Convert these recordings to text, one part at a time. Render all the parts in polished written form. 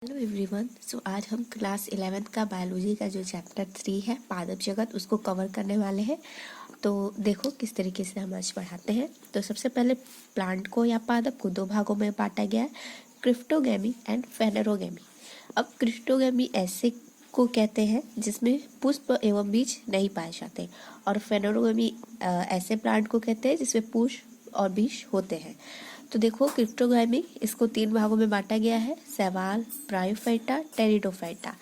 Hello everyone. सो आज हम class 11th का बायोलॉजी का जो चैप्टर 3 है पादप जगत उसको कवर करने वाले हैं। तो देखो किस तरीके से हम आज पढ़ाते हैं। तो सबसे पहले प्लांट को या पादप को दो भागों में बांटा गया है, क्रिप्टोगैमी एंड फेनेरोगैमी। अब क्रिप्टोगैमी ऐसे को कहते हैं जिसमें पुष्प एवं बीज नहीं पाए जाते, और फेनेरोगैमी ऐसे प्लांट को कहते हैं जिसमें पुष्प और बीज होते हैं। तो देखो क्रिप्टोगैमी इसको 3 भागों में बांटा गया है, शैवाल, bryophyta, pteridophyta.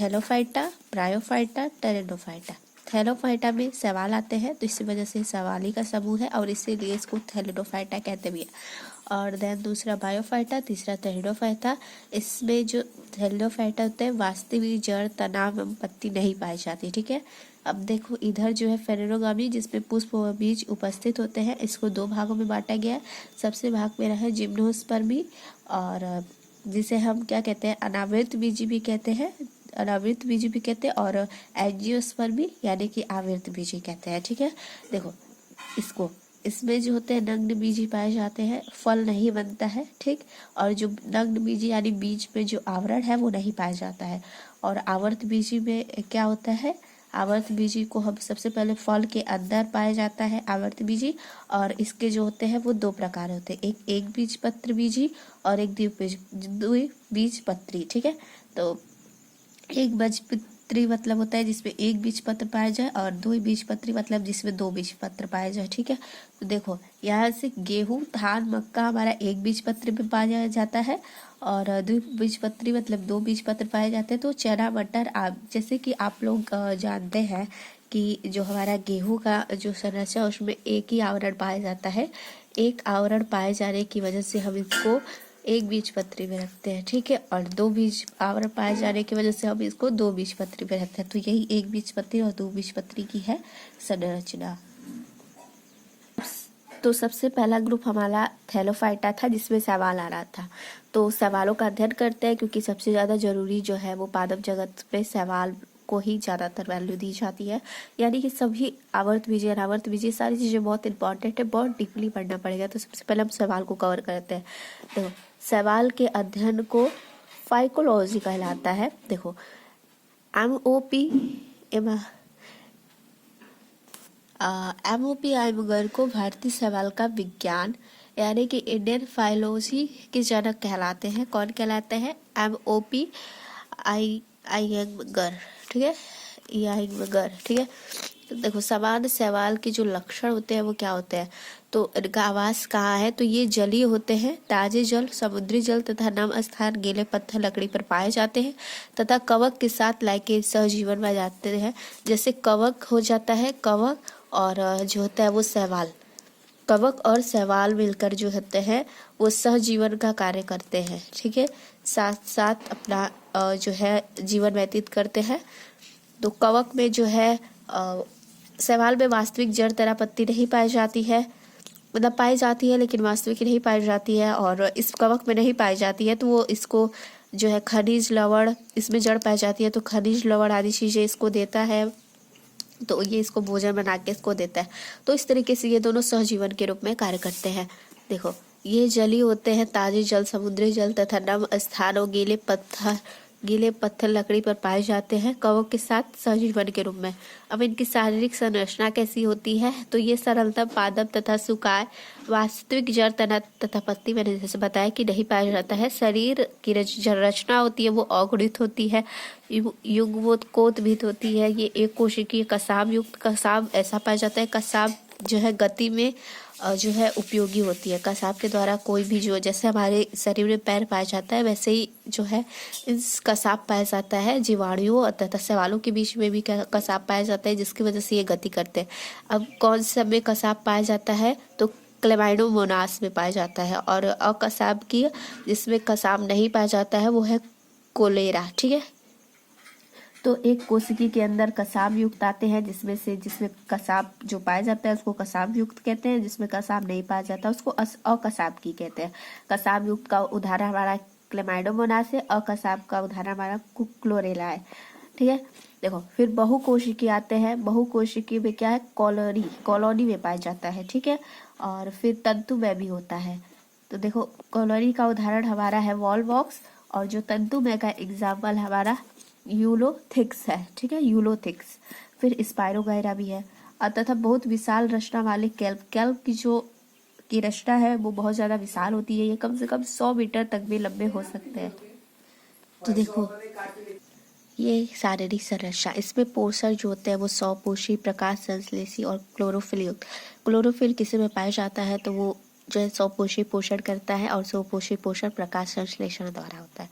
Thallophyta, bryophyta, pteridophyta. Thallophyta में शैवाल आते हैं, तो इसी वजह से शैवाली का समूह है और इसीलिए इसको थैलिडोफाइटा कहते भी हैं। और देन दूसरा बायोफाइटा, तीसरा टेरिडोफाइटा। इसमें जो थैलिडोफाइटा होते हैं वास्तविक जड़, तना एवं पत्ती नहीं पाई जाती। ठीक है। अब देखो इधर जो है फेनेरोगामी जिसमें पुष्प व बीज उपस्थित होते हैं, इसको 2 भागों में बांटा गया है। सबसे भाग में रहा है जिम्नोस्पर्मी, और जिसे हम क्या कहते हैं अनावृत बीजी भी कहते हैं, अनावृत बीजी भी कहते हैं, और एंजियोस्पर्मी यानी कि आवृत बीजी कहते हैं। ठीक है। देखो इसको इसमें जो होते हैं नग्न बीजी पाए जाते हैं, फल नहीं बनता है। ठीक। और जो नग्न बीजी यानी बीज में जो आवरण है वो नहीं पाया जाता है। और आवर्त बीजी में क्या होता है, आवर्त बीजी को हम सबसे पहले फल के अंदर पाया जाता है आवर्त बीजी, और इसके जो होते हैं वो 2 प्रकार होते हैं, एक बीज पत्र बीजी और एक द्विबीज पत्री। ठीक है। तो एक बीजपत्री मतलब होता है जिसमें एक बीज पत्र पाया जाए, और द्विबीजपत्री मतलब जिसमें 2 बीज पत्र पाया जाए। ठीक है। तो देखो यहाँ से गेहूं, धान, मक्का हमारा एक बीज पत्र में पाया जाता है, और द्विबीजपत्री मतलब 2 बीज पत्र पाए जाते हैं। तो चना, मटर, जैसे कि आप लोग जानते हैं कि जो हमारा गेहूं का जो संरचना उसमें एक ही आवरण पाया जाता है। एक आवरण पाए जाने की वजह से हम इसको एक बीज पत्री में रखते हैं। ठीक है। और 2 बीज आवरण पाए जाने की वजह से हम इसको 2 बीज पत्री में रखते हैं। तो यही एक बीज पत्री और 2 बीज पत्री की है संरचना। तो सबसे पहला ग्रुप हमारा थैलोफाइटा था जिसमें शैवाल आ रहा था। तो शैवालों का अध्ययन करते हैं क्योंकि सबसे ज़्यादा जरूरी जो है वो पादप जगत पे शैवाल को ही ज़्यादातर वैल्यू दी जाती है। यानी कि सभी आवर्त बीजी, अनावर्त बीजी सारी चीज़ें बहुत इंपॉर्टेंट है, बहुत डीपली पढ़ना पड़ेगा। तो सबसे पहले हम शैवाल को कवर करते हैं। देखो शैवाल के अध्ययन को फाइकोलॉजी कहलाता है। देखो MOP MOP आइमगर को भारतीय शैवाल का विज्ञान यानी कि इंडियन फाइलोजी के जनक कहलाते हैं। कौन कहलाते हैं? MOP आइमगर। ठीक है, आइमगर। ठीक है। तो देखो सामान्य शैवाल के जो लक्षण होते हैं वो क्या होते हैं, तो इनका आवास कहाँ है, तो ये जलीय होते हैं, ताजे जल, समुद्री जल तथा नम स्थान, गीले पत्थर, लकड़ी पर पाए जाते हैं, तथा कवक के साथ लाके सहजीवन में जाते हैं। जैसे कवक हो जाता है, कवक और जो होता है वो शैवाल, कवक और शैवाल मिलकर जो होते हैं वो सहजीवन का कार्य करते हैं। ठीक है। साथ साथ अपना जो है जीवन व्यतीत करते हैं। तो कवक में जो है शैवाल में वास्तविक जड़, तना, पत्ती नहीं पाई जाती है, मतलब पाई जाती है लेकिन वास्तविक नहीं पाई जाती है, और इस कवक में नहीं पाई जाती है तो वो इसको जो है खनिज, लवण, इसमें जड़ पाई जाती है तो खनिज, लवण आदि चीज़ें इसको देता है, तो ये इसको भोजन बना के इसको देता है। तो इस तरीके से ये दोनों सहजीवन के रूप में कार्य करते हैं। देखो ये जलीय होते हैं, ताजे जल, समुद्री जल तथा नम स्थानों, गीले पत्थर लकड़ी पर पाए जाते हैं, कवक के साथ सहजीवन के रूप में। अब इनकी शारीरिक संरचना कैसी होती है, तो ये सरलतम पादप तथा सुकाय, वास्तविक जड़, तना तथा पत्ती मैंने जैसे बताया कि नहीं पाया जाता है। शरीर की रचना होती है वो अगुणित होती है, युग्मोत्कोटभित होती है। ये एक कोशिकीय कसाब युक्त कसाब ऐसा पाया जाता है। कसाब जो है गति में जो है उपयोगी होती है। कसाब के द्वारा कोई भी जो, जैसे हमारे शरीर में पैर पाया जाता है वैसे ही जो है इस कसाब पाया जाता है। जीवाणुओं तथा शैवालों के बीच में भी कसाब पाया जाता है जिसकी वजह से ये गति करते हैं। अब कौन से में कसाब पाया जाता है, तो क्लेमाइडोमोनास में पाया जाता है। और अकसाब की जिसमें कसाब नहीं पाया जाता है वो है कोलेरा। ठीक है। तो एक कोशिकी के अंदर कसाब युक्त आते हैं जिसमें कसाब जो पाया जाता है उसको कसाब युक्त कहते हैं, जिसमें कसाब नहीं पाया जाता उसको अकसाब की कहते हैं। कसाब युक्त का उदाहरण हमारा क्लेमाइडोमोनास है, अकसाब का उदाहरण हमारा क्लोरेला है। ठीक है। देखो फिर बहुकोशिकी आते हैं। बहुकोशिकी में क्या है, कॉलोनी में पाया जाता है। ठीक है। और फिर तंतु में भी होता है। तो देखो कॉलोनी का उदाहरण हमारा है वॉलवॉक्स, और जो तंतुमय का एग्जाम्पल हमारा यूलोथिक्स है, ठीक है, यूलोथिक्स। फिर स्पाइरोगायरा भी है। तथा बहुत विशाल रचना वाले कैल्प की रचना है वो बहुत ज्यादा विशाल होती है, ये कम से कम 100 मीटर तक भी लंबे हो सकते हैं। तो देखो ये शारीरिक संरचना, इसमें पोषण जो होते हैं वो स्वपोषी, प्रकाश संश्लेषी और क्लोरोफिल युक्त। क्लोरोफिल किसी में पाया जाता है तो वो जो है स्वपोषी पोषण करता है, और स्वपोषी पोषण प्रकाश संश्लेषण द्वारा होता है।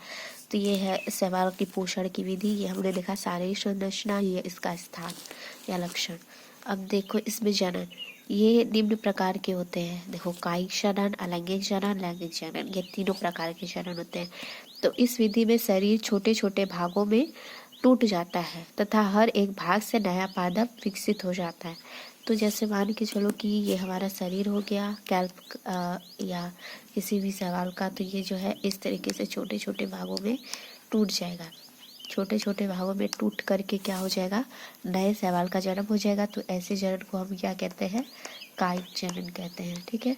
तो ये है शैवाल की पोषण की विधि। ये हमने देखा शारीरिक संरचना, ये इसका स्थान या लक्षण। अब देखो इसमें जनन, ये निम्न प्रकार के होते हैं। देखो कायिक जनन, अलैंगिक जनन, लैंगिक जनन, ये तीनों प्रकार के जनन होते हैं। तो इस विधि में शरीर छोटे छोटे भागों में टूट जाता है तथा हर एक भाग से नया पादप विकसित हो जाता है। तो जैसे मान के चलो कि ये हमारा शरीर हो गया कैल्प या किसी भी शैवाल का, तो ये जो है इस तरीके से छोटे छोटे भागों में टूट जाएगा। छोटे छोटे भागों में टूट करके क्या हो जाएगा, नए शैवाल का जन्म हो जाएगा। तो ऐसे जनन को हम क्या कहते हैं, कायिक जनन कहते हैं, ठीक है,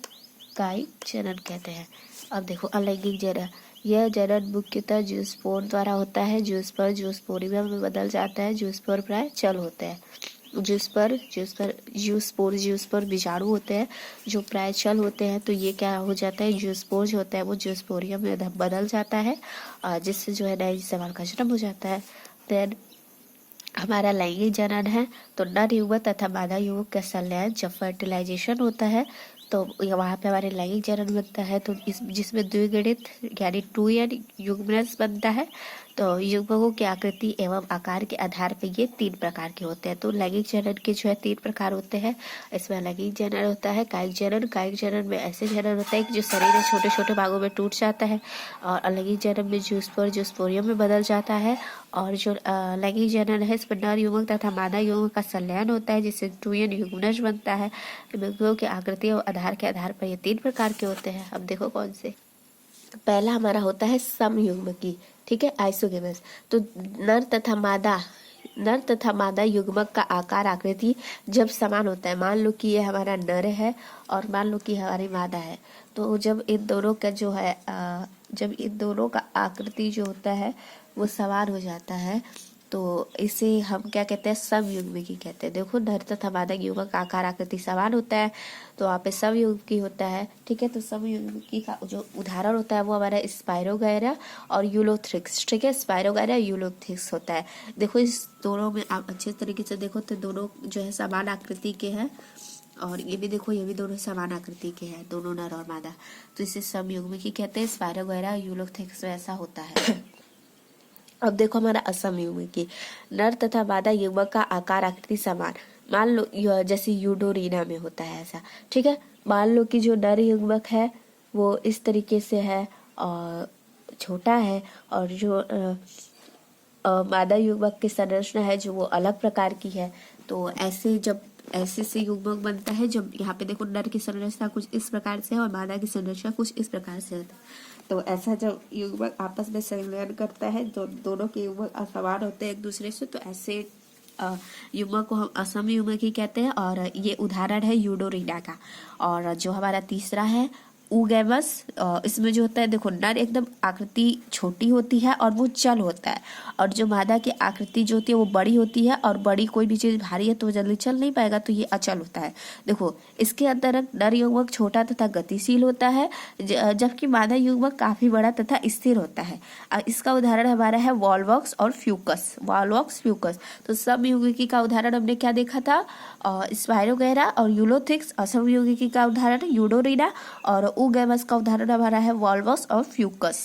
कायिक जनन कहते हैं। अब देखो अलैंगिक जनन, यह जनन मुख्यतः जूस्पोर द्वारा होता है। जूस्पर जूस्पोरियम में बदल जाता है। जूस्पर प्राय चल होते हैं। जूस्पोर बीजाणु होते हैं जो प्राय चल होते हैं। तो ये क्या हो जाता है, जूस्पोर जो होता है वो जूस्पोरियम में बदल जाता है, जिससे जो है नए शैवाल का जन्म हो जाता है। देन हमारा लैंगिक जनन है, तो नर युवक तथा मादा युवक का संलयन जब फर्टिलाइजेशन होता है तो वहाँ पे हमारे लैंगिक जनन बनता है। तो जिसमें द्विगुणित यानी 2n युग्मनस बनता है। तो युग्मकों की आकृति एवं आकार के आधार पर ये 3 प्रकार के होते हैं। तो लैंगिक जनन के जो है 3 प्रकार होते हैं। इसमें लैंगिक जनन होता है, कायिक जनन में ऐसे जनन होता है कि जो शरीर में छोटे छोटे भागों में टूट जाता है, और अलैंगिक जनन में जूस्पोरियम में बदल जाता है। और जो लैंगिक जनन है इसमें नर युग्मक तथा मादा युग्मक का संलयन होता है, जिससे 2n युग्मनज बनता है। युग्मकों की आकृति और आधार के आधार पर ये 3 प्रकार के होते हैं। अब देखो कौन से। पहला हमारा होता है समयुग्मकी, ठीक है, आइसोगेमस। तो नर तथा मादा युग्मक का आकार आकृति जब समान होता है, मान लो कि ये हमारा नर है और मान लो कि हमारी मादा है, तो जब इन दोनों का जो है जब इन दोनों का आकृति जो होता है वो समान हो जाता है, तो इसे हम क्या कहते हैं, समयुग्मकी कहते हैं। देखो नर तथा मादा युग्मक का आकार आकृति समान होता है, तो वहाँ पे समयुग्मकी होता है, ठीक है। तो समयुग्मकी का जो उदाहरण होता है वो हमारा स्पाइरोगायरा और यूलोथिक्स, ठीक है, स्पाइरोगायरा यूलोथिक्स होता है। देखो इस दोनों में आप अच्छे तरीके से देखो तो दोनों जो है समान आकृति के हैं, और ये भी देखो ये भी दोनों समान आकृति के हैं, दोनों नर और मादा। तो इसे समयुग्मकी कहते हैं। स्पाइरोगायरा यूलोथिक्स में ऐसा होता है। अब देखो हमारा असमयुग्मकी, नर तथा मादा युग्मक का आकार आकृति समान, मान लो जैसे यूडोरीना में होता है ऐसा, ठीक है। मान लो कि जो नर युग्मक है वो इस तरीके से है और छोटा है, और जो मादा युग्मक की संरचना है जो वो अलग प्रकार की है। तो ऐसे से युग्मक बनता है जब यहाँ पे देखो नर की संरचना कुछ इस प्रकार से है और मादा की संरचना कुछ इस प्रकार से होता है। तो ऐसा जब युग्मक आपस में संलयन करता है, जो दोनों के युग्मक असमान होते हैं एक दूसरे से, तो ऐसे युग्मक को हम असम युग्मकी कहते हैं। और ये उदाहरण है यूडोरीना का। और जो हमारा तीसरा है ऊगैमस, इसमें जो होता है देखो नर एकदम आकृति छोटी होती है और वो चल होता है, और जो मादा की आकृति जो होती है वो बड़ी होती है, और बड़ी कोई भी चीज भारी है तो वो जल्दी चल नहीं पाएगा, तो ये अचल होता है। देखो इसके अंदर नर युग्मक छोटा तथा गतिशील होता है, जबकि मादा युग्मक काफी बड़ा तथा स्थिर होता है। इसका उदाहरण हमारा है वॉलवॉक्स और फ्यूकस। तो समयुग्मकी का उदाहरण हमने क्या देखा था, स्पाइरोगैरा और यूलोथिक्स। असमयुग्मकी का उदाहरण यूडोरीना, और ऊगैमस का उदाहरण हमारा है वॉलवॉक्स और फ्यूकस।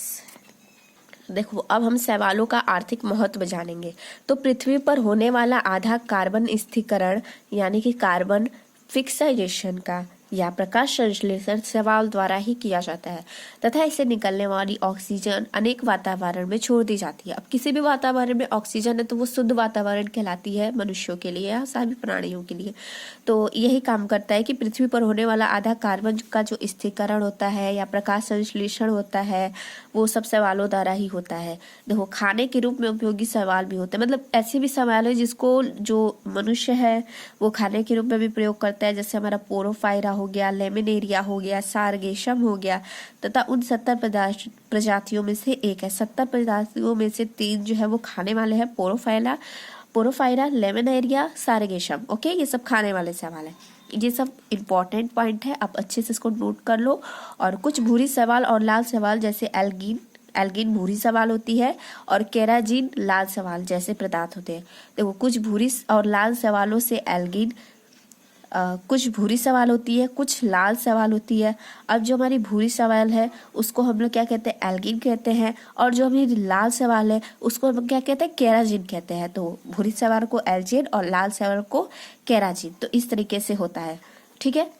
देखो अब हम शैवालों का आर्थिक महत्व जानेंगे। तो पृथ्वी पर होने वाला आधा कार्बन स्थिरीकरण यानी कि कार्बन फिक्साइजेशन का या प्रकाश संश्लेषण शैवाल द्वारा ही किया जाता है, तथा इसे निकलने वाली ऑक्सीजन अनेक वातावरण में छोड़ दी जाती है। अब किसी भी वातावरण में ऑक्सीजन है तो वो शुद्ध वातावरण कहलाती है मनुष्यों के लिए या सभी प्राणियों के लिए। तो यही काम करता है कि पृथ्वी पर होने वाला आधा कार्बन का जो स्थिरीकरण होता है या प्रकाश संश्लेषण होता है वो सब शैवालों द्वारा ही होता है। देखो खाने के रूप में उपयोगी शैवाल भी होते हैं, मतलब ऐसे भी शैवाल है जिसको जो मनुष्य है वो खाने के रूप में भी प्रयोग करता है, जैसे हमारा पोरोफायरा हो गया, लेमिनेरिया हो गया, सारगेशम हो गया तथा उन 70 प्रजातियों में से एक है। 70 प्रजातियों में से 3 जो है वो खाने वाले हैं, पोरोफाइरा, लेमिनेरिया, सारगेशम। ओके, ये सब खाने वाले सवाल है। ये सब इम्पोर्टेंट पॉइंट है, आप अच्छे से इसको नोट कर लो। और कुछ भूरी सवाल और लाल सवाल जैसे एल्गिन भूरी सवाल होती है और केराजिन लाल सवाल जैसे पदार्थ होते हैं। देखो, कुछ भूरी और लाल सवालों से एल्गिन, कुछ भूरी सवाल होती है, कुछ लाल सवाल होती है। अब जो हमारी भूरी सवाल है उसको हम लोग क्या कहते हैं, एल्गिन कहते हैं, और जो हमारी लाल सवाल है उसको हम क्या कहते हैं, केराजिन कहते हैं। तो भूरी सवाल को एल्गिन और लाल सवाल को केराजिन, तो इस तरीके से होता है। ठीक है,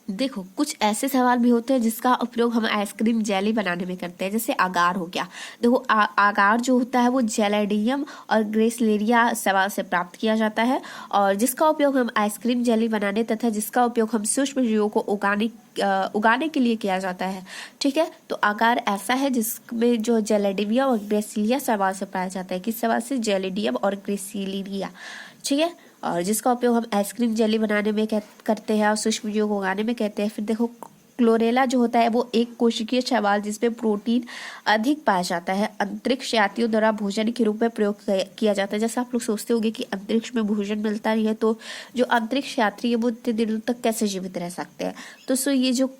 देखो कुछ ऐसे सवाल भी होते हैं जिसका उपयोग हम आइसक्रीम जेली बनाने में करते हैं, जैसे आगार हो गया। देखो आगार जो होता है वो जेलेडियम और ग्रेसलेरिया सवाल से प्राप्त किया जाता है, और जिसका उपयोग हम आइसक्रीम जेली बनाने तथा जिसका उपयोग हम सूक्ष्म जीवों को उगाने के लिए किया जाता है। ठीक है, तो आगार ऐसा है जिसमें जो जेलेडियम और ग्रेसिलिया सवाल से पाया जाता है। किस सवाल से, जेलेडियम और ग्रेसिलिया। ठीक है, और जिसका उपयोग हम आइसक्रीम जेली बनाने में करते हैं और सूक्ष्म जीवों को उगाने में कहते हैं। फिर देखो क्लोरेला जो होता है वो एक कोशिकीय शैवाल जिसमें प्रोटीन अधिक पाया जाता है, अंतरिक्ष यात्रियों द्वारा भोजन के रूप में प्रयोग किया जाता है। जैसे आप लोग सोचते होंगे कि अंतरिक्ष में भोजन मिलता नहीं है, तो जो अंतरिक्ष यात्री है वो इतने दिनों तक कैसे जीवित रह सकते हैं। तो ये जो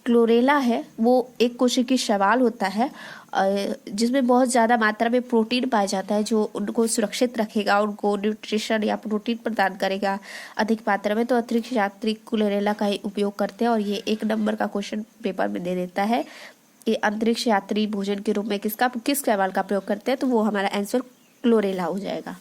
क्लोरेला है वो एक कोशिकीय शैवाल होता है जिसमें बहुत ज़्यादा मात्रा में प्रोटीन पाया जाता है, जो उनको सुरक्षित रखेगा, उनको न्यूट्रिशन या प्रोटीन प्रदान करेगा अधिक मात्रा में। तो अंतरिक्ष यात्री क्लोरेला का ही उपयोग करते हैं, और ये 1 नंबर का क्वेश्चन पेपर में दे देता है कि अंतरिक्ष यात्री भोजन के रूप में किस शैवाल का प्रयोग करते हैं, तो वो हमारा आंसर क्लोरेला हो जाएगा।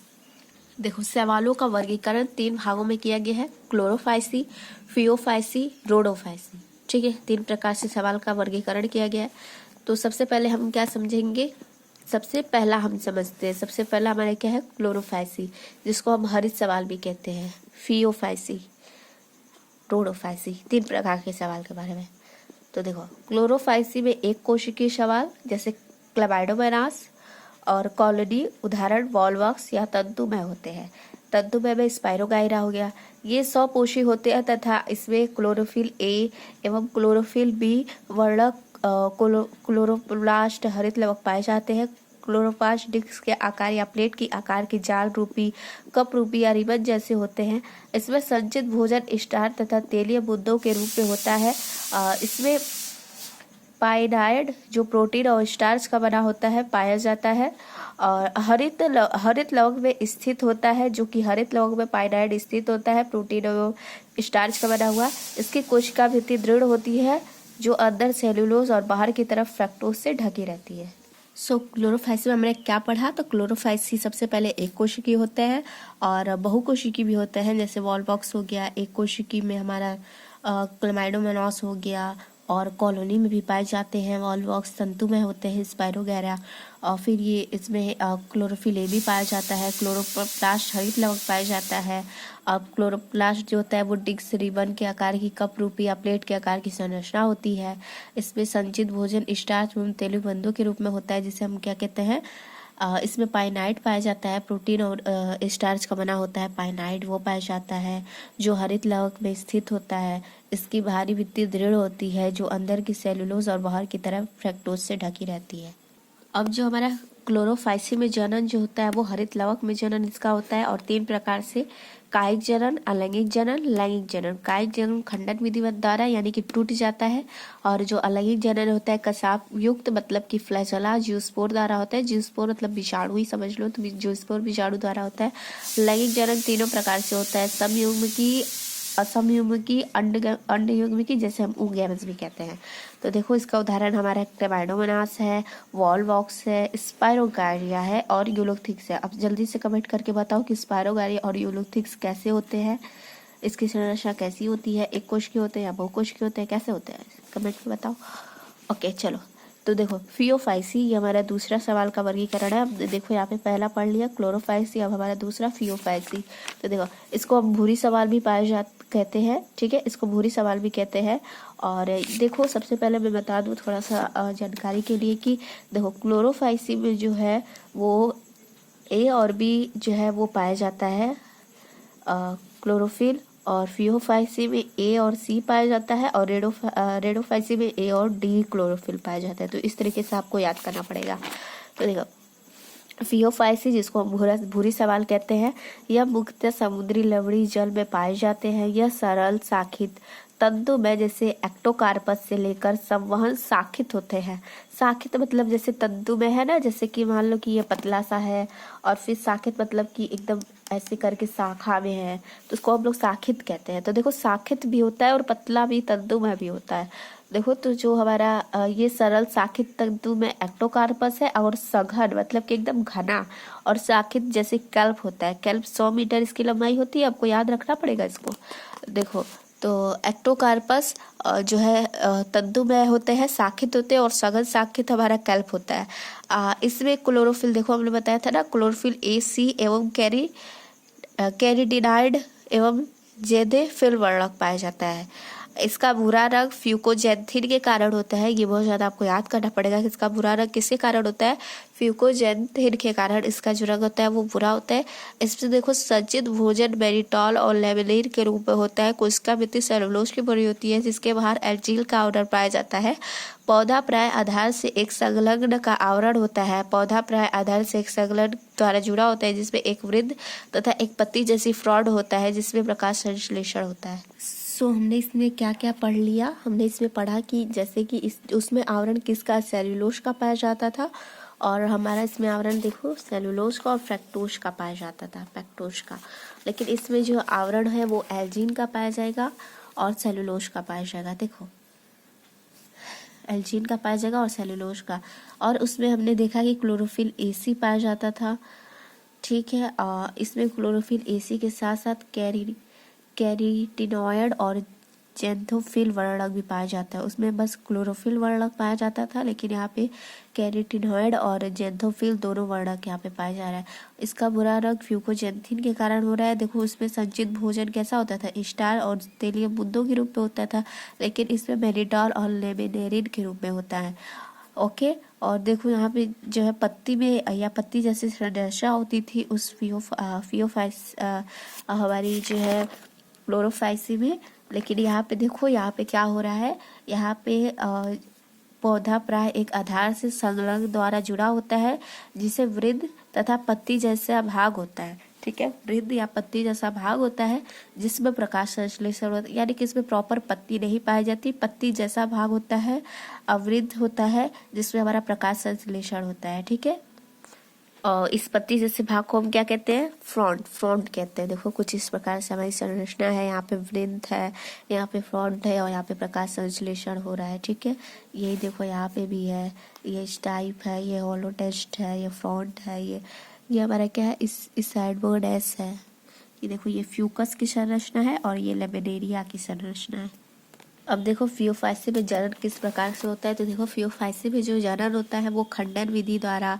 देखो सवालों का वर्गीकरण 3 भागों में किया गया है, क्लोरोफाइसी, फियोफाइसी, रोडोफाइसी। ठीक है, 3 प्रकार से सवाल का वर्गीकरण किया गया है। तो सबसे पहले हम क्या समझेंगे, सबसे पहला हमारे क्या है, क्लोरोफाइसी, जिसको हम हरित सवाल भी कहते हैं, फियोफाइसी, रोडोफाइसी। 3 प्रकार के सवाल के बारे में। तो देखो क्लोरोफाइसी में एक कोशिकीय सवाल जैसे क्लेमाइडोमोनास और कॉलोनी, उदाहरण वॉलवॉक्स या तंतुमय होते हैं। तंतुमय में स्पाइरोगाइरा हो गया, ये 100 पोषी होते हैं तथा इसमें क्लोरोफिल ए एवं क्लोरोफिल बी वर्णक क्लोरोप्लास्ट हरित लवक पाए जाते हैं। क्लोरोप्लास्ट डिस्क के आकार या प्लेट की आकार के जाल रूपी, कप रूपी या रिबन जैसे होते हैं। इसमें संचित भोजन स्टार्च तथा तेलीय बूंदों के रूप में होता है। इसमें पाइनाइड जो प्रोटीन और स्टार्च का बना होता है पाया जाता है, और हरित लवक में स्थित होता है, जो कि हरित लवक में पाइनाइड स्थित होता है, प्रोटीन और स्टार्च का बना हुआ। इसकी कोशिका भित्ति दृढ़ होती है, जो अंदर सेलुलोज और बाहर की तरफ फ्रक्टोज से ढकी रहती है। क्लोरोफाइसी में हमने क्या पढ़ा, तो क्लोरोफाइसी सबसे पहले एक कोशिकीय होते हैं और बहुकोशिकीय भी होते हैं, जैसे वॉलवॉक्स हो गया, एक कोशिकीय में हमारा क्लेमाइडोमोनास हो गया, और कॉलोनी में भी पाए जाते हैं वॉलवॉक्स, तंतु में होते हैं स्पाइरोगैरा, और फिर ये इसमें क्लोरोफिल ए भी पाया जाता है, क्लोरोप्लास्ट हरित लवक पाया जाता है। अब क्लोरोप्लास्ट जो होता है वो डिस्क रिबन के आकार की, कप रूपी या प्लेट के आकार की संरचना होती है। इसमें संचित भोजन स्टार्च एवं तेलीय बंधों के रूप में होता है, जिसे हम क्या कहते हैं, इसमें पाइनाइड पाया जाता है, प्रोटीन और स्टार्च का बना होता है पाइनाइड, वो पाया जाता है, जो हरित लवक में स्थित होता है। इसकी बाहरी भित्ति दृढ़ होती है, जो अंदर की सेलुलोज और बाहर की तरफ फ्रक्टोज से ढकी रहती है। अब जो हमारा क्लोरोफाइसी में जनन जो होता है वो हरित लवक में जनन इसका होता है, और 3 प्रकार से, कायिक जनन, अलैंगिक जनन, लैंगिक जनन। कायिक जनन खंडन विधिवत द्वारा यानी कि टूट जाता है, और जो अलैंगिक जनन होता है कसाप युक्त मतलब कि फ्लैजेला जियोस्पोर द्वारा होता है। जियोस्पोर मतलब विषाणु ही समझ लो, तो जियोस्पोर विषाणु द्वारा होता है। लैंगिक जनन 3 प्रकार से होता है, समयुग्मकी, असमयुग्मकी, अंडयुग्मकी, जैसे हम oogamous भी कहते हैं। तो देखो इसका उदाहरण हमारा क्लेमाइडोमोनास है, वॉलवॉक्स है, स्पाइरोगाइरिया है और यूलोथिक्स है। अब जल्दी से कमेंट करके बताओ कि स्पाइरोगाइरिया और यूलोथिक्स कैसे होते हैं, इसकी संरचना कैसी होती है, एक कोश के होते हैं या बहुकोश के होते हैं, कैसे होते हैं, कमेंट में बताओ। ओके चलो, तो देखो फियोफाइसी, ये हमारा दूसरा सवाल का वर्गीकरण है। अब देखो यहाँ पे पहला पढ़ लिया क्लोरोफाइसी, अब हमारा दूसरा फियोफाइसी। तो देखो इसको हम भूरी सवाल भी कहते हैं, ठीक है, इसको भूरी सवाल भी कहते हैं। और देखो सबसे पहले मैं बता दूं थोड़ा सा जानकारी के लिए कि देखो क्लोरोफाइसी में जो है वो ए और बी जो है वो पाया जाता है, क्लोरोफिल और फियोफाइसी में ए और सी पाया जाता है, और रेडोफाइसी में ए और डी क्लोरोफिल पाया जाता है। तो इस तरीके से आपको याद करना पड़ेगा। तो देखो, फियोफाइसी जिसको हम भूरी सवाल कहते हैं, यह मुख्यतः समुद्री लवणी जल में पाए जाते हैं। यह सरल शाखित तंतु में जैसे एक्टोकार्पस से लेकर संवहन शाखित होते हैं। शाखित मतलब जैसे तंतु में है ना, जैसे कि मान लो कि ये पतला सा है, और फिर शाखित मतलब कि एकदम ऐसे करके शाखा में है, तो उसको हम लोग शाखित कहते हैं। तो देखो, शाखित भी होता है और पतला भी तंतु में भी होता है। देखो, तो जो हमारा ये सरल शाखित तंतु में एक्टोकार्पस है, और सघन मतलब कि एकदम घना और शाखित जैसे कैल्प होता है। कैल्प 100 मीटर इसकी लंबाई होती है, आपको याद रखना पड़ेगा इसको। देखो, तो एक्टोकार्पस जो है तंतु में होते हैं, शाखित होते हैं, और सघन शाखित हमारा कैल्प होता है। इसमें क्लोरोफिल, देखो हमने बताया था ना, क्लोरोफिल ए, सी एवं कैरिटिनाइड एवं जेदे वर्णक पाया जाता है। इसका भूरा रंग फ्यूकोजैंथिन के कारण होता है। ये बहुत ज़्यादा आपको याद करना पड़ेगा कि इसका भूरा रंग किसके कारण होता है। फ्यूकोजैंथिन के कारण इसका जो रंग होता है वो भूरा होता है। इसमें देखो, संचित भोजन मैरिटॉल और लेमिनिन के रूप में होता है। कोशिका भित्ति सेलुलोज की बनी होती है, जिसके बाहर एल्जील का आवरण पाया जाता है। पौधा प्राय आधार से एक संलग्न का आवरण होता है। पौधा प्राय आधार से एक संलग्न द्वारा जुड़ा होता है, जिसमें एक वृत्त तथा एक पत्ती जैसी फ्रॉड होता है, जिसमें प्रकाश संश्लेषण होता है। सो हमने इसमें क्या क्या पढ़ लिया। हमने इसमें पढ़ा कि जैसे कि उसमें आवरण किसका, सेल्यूलोज का पाया जाता था, और हमारा इसमें आवरण देखो सेल्यूलोज का और फ्रैक्टोज का पाया जाता था, फ्रैक्टोज का। लेकिन इसमें जो आवरण है वो एल्जीन का पाया जाएगा और सेल्यूलोज का पाया जाएगा। देखो, एल्जीन का पाया जाएगा और सेल्यूलोज का। और उसमें हमने देखा कि क्लोरोफिल एसी पाया जाता था, ठीक है। इसमें क्लोरोफिल एसी के साथ साथ कैरिटिनॉयड और जेंथोफिल वर्णक भी पाया जाता है। उसमें बस क्लोरोफिल वर्णक पाया जाता था, लेकिन यहाँ पे कैरिटिनॉयड और जेंथोफिल दोनों वर्णक यहाँ पे पाया जा रहा है। इसका बुरा रंग फ्यूकोजेंथिन के कारण हो रहा है। देखो, उसमें संचित भोजन कैसा होता था, स्टार और तेलीय बुंदों के रूप में होता था, लेकिन इसमें मेरिटॉल और लेमिनेरिन के रूप में होता है। ओके। और देखो, यहाँ पे जो है पत्ती में या पत्ती जैसी संरचना होती थी उस फियोफाइस हमारी जो है क्लोरोफाइसी में। लेकिन यहाँ पे देखो, यहाँ पे क्या हो रहा है, यहाँ पे पौधा प्राय एक आधार से संलग्न द्वारा जुड़ा होता है, जिसे वृत्त तथा पत्ती जैसा भाग होता है। ठीक है, वृत्त या पत्ती जैसा भाग होता है, जिसमें प्रकाश संश्लेषण होता है। यानी कि इसमें प्रॉपर पत्ती नहीं पाई जाती, पत्ती जैसा भाग होता है, अवृद्ध होता है, जिसमें हमारा प्रकाश संश्लेषण होता है। ठीक है, और इस पत्ती जैसे भाग को हम क्या कहते हैं, फ्रॉन्ट कहते हैं। देखो, कुछ इस प्रकार से हमारी संरचना है। यहाँ पे वृत्त है, यहाँ पे फ्रॉन्ट है, और यहाँ पे प्रकाश संश्लेषण हो रहा है। ठीक है, यही देखो यहाँ पे भी है, ये स्टाइप है, ये होलोटेस्ट है, ये फ्रॉन्ट है, ये हमारा क्या है, इस साइड बोर्ड एस है। ये देखो, ये फ्यूकस की संरचना है और ये लेमिनेरिया की संरचना है। अब देखो, फियोफाइसी में जनन किस प्रकार से होता है। तो देखो, फियोफाइसी में जो जनन होता है वो खंडन विधि द्वारा,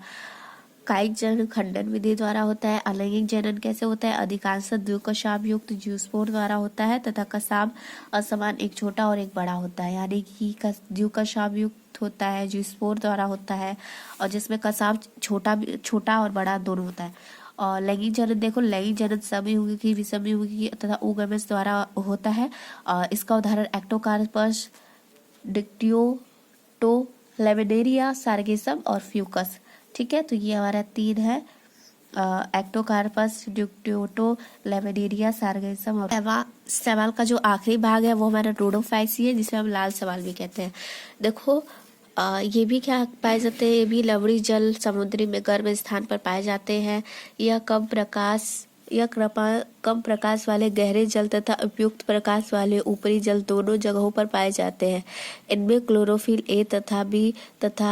कायिक जनन खंडन विधि द्वारा होता है। अलैंगिक जनन कैसे होता है, अधिकांश द्विकशाभ युक्त जीवस्पोर द्वारा होता है, तथा कशाभ असमान एक छोटा और एक बड़ा होता है। यानी कि द्विकशाभ युक्त होता है, जीवस्पोर द्वारा होता है, और जिसमें कशाभ छोटा और बड़ा दोनों होता है। और लैंगिक जनन देखो, लैंगिक जनन समयुगी, विषमयुगी तथा उगमस द्वारा होता है। और इसका उदाहरण एक्टोकार्पस, डिक्टियोटो, लेमिनेरिया, सार्गेसम और फ्यूकस। ठीक है, तो ये हमारा 3 है, एक्टोकार्पस, डिक्टियोटो, लेमिनेरिया, सार्गेसम। और सवाल का जो आखिरी भाग है वो हमारा रोडोफाइसी है, जिसे हम लाल सवाल भी कहते हैं। देखो, ये भी क्या पाए जाते हैं, ये भी लवणी जल समुद्री में गर्म स्थान पर पाए जाते हैं। यह कम प्रकाश वाले गहरे जल तथा उपयुक्त प्रकाश वाले ऊपरी जल दोनों जगहों पर पाए जाते हैं। इनमें क्लोरोफिल ए तथा बी तथा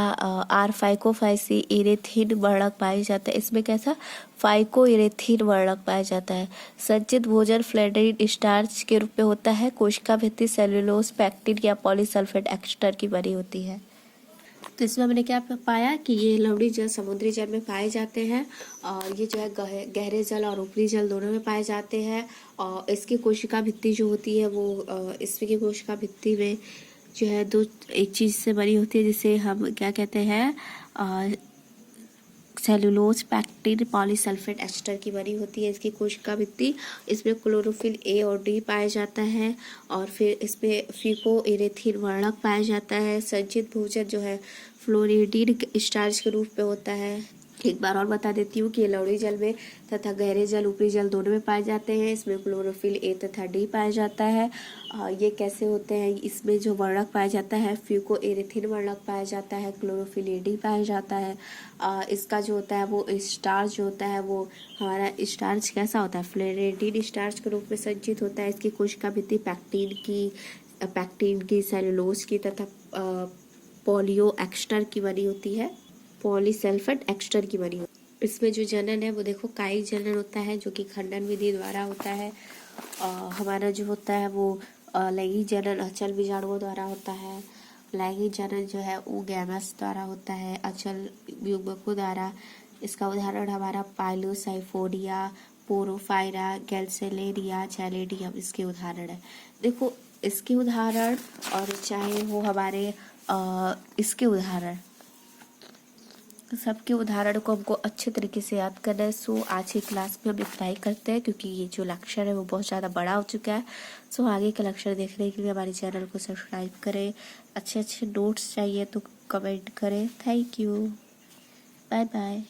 आर फाइकोफाइसी इरेथीन वर्णक पाए जाते हैं। इसमें कैसा, फाइको इरेथीन वर्णक पाया जाता है। संचित भोजन फ्लैटेनिन स्टार्च के रूप में होता है। कोशिका भित्ति सेल्यूलोज, पैक्टिन या पॉलीसल्फेट एक्स्टर की बनी होती है। तो इसमें हमने क्या पाया कि ये लवणी जल समुद्री जल में पाए जाते हैं, और ये जो है गहरे जल और ऊपरी जल दोनों में पाए जाते हैं। और इसकी कोशिका भित्ति जो होती है वो इसकी कोशिका भित्ति में जो है एक चीज़ से बनी होती है, जिसे हम क्या कहते हैं, सेलुलोज पैक्टिन पॉलीसल्फेट एस्टर की बनी होती है इसकी कोशिका भित्ति। इसमें क्लोरोफिल ए और डी पाया जाता है और फिर इसमें फीको इरेथीन वर्णक पाया जाता है। संचित भोजन जो है फ्लोरिडीन स्टार्च के रूप में होता है। एक बार और बता देती हूँ कि ये लवणीय जल में तथा गहरे जल ऊपरी जल दोनों में पाए जाते हैं। इसमें क्लोरोफिल ए तथा डी पाया जाता है। ये कैसे होते हैं, इसमें जो वर्णक पाया जाता है फ्यूको एरेथिन वर्णक पाया जाता है, क्लोरोफिल ए डी पाया जाता है। इसका जो होता है वो स्टार्च जो होता है वो हमारा स्टार्च कैसा होता है, फ्लोरिडीन स्टार्च के रूप में संचित होता है। इसकी कोशिका भित्ति पैक्टिन की सेलुलोज की तथा पोलियो एक्स्टर की बनी होती है, पॉलीसल्फेट एक्स्टर की बनी होती है। इसमें जो जनन है वो देखो कायिक जनन होता है जो कि खंडन विधि द्वारा होता है। हमारा जो होता है वो लैंगिक जनन अचल बीजाणुओं द्वारा होता है। लैंगिक जनन जो है वो गैमेट्स द्वारा होता है, अचल युग्मकों द्वारा। इसका उदाहरण हमारा पाइलोसाइफोडिया, पोरोफायरा, गैल्सेलेरिया, चैलेडियम इसके उदाहरण है। देखो इसके उदाहरण और चाहे वो हमारे इसके उदाहरण, सबके उदाहरण को हमको अच्छे तरीके से याद करना है। सो आज की क्लास में हम इतना ही करते हैं क्योंकि ये जो लेक्चर है वो बहुत ज़्यादा बड़ा हो चुका है। सो आगे का लेक्चर देखने के लिए हमारे चैनल को सब्सक्राइब करें। अच्छे अच्छे नोट्स चाहिए तो कमेंट करें। Thank you, bye bye.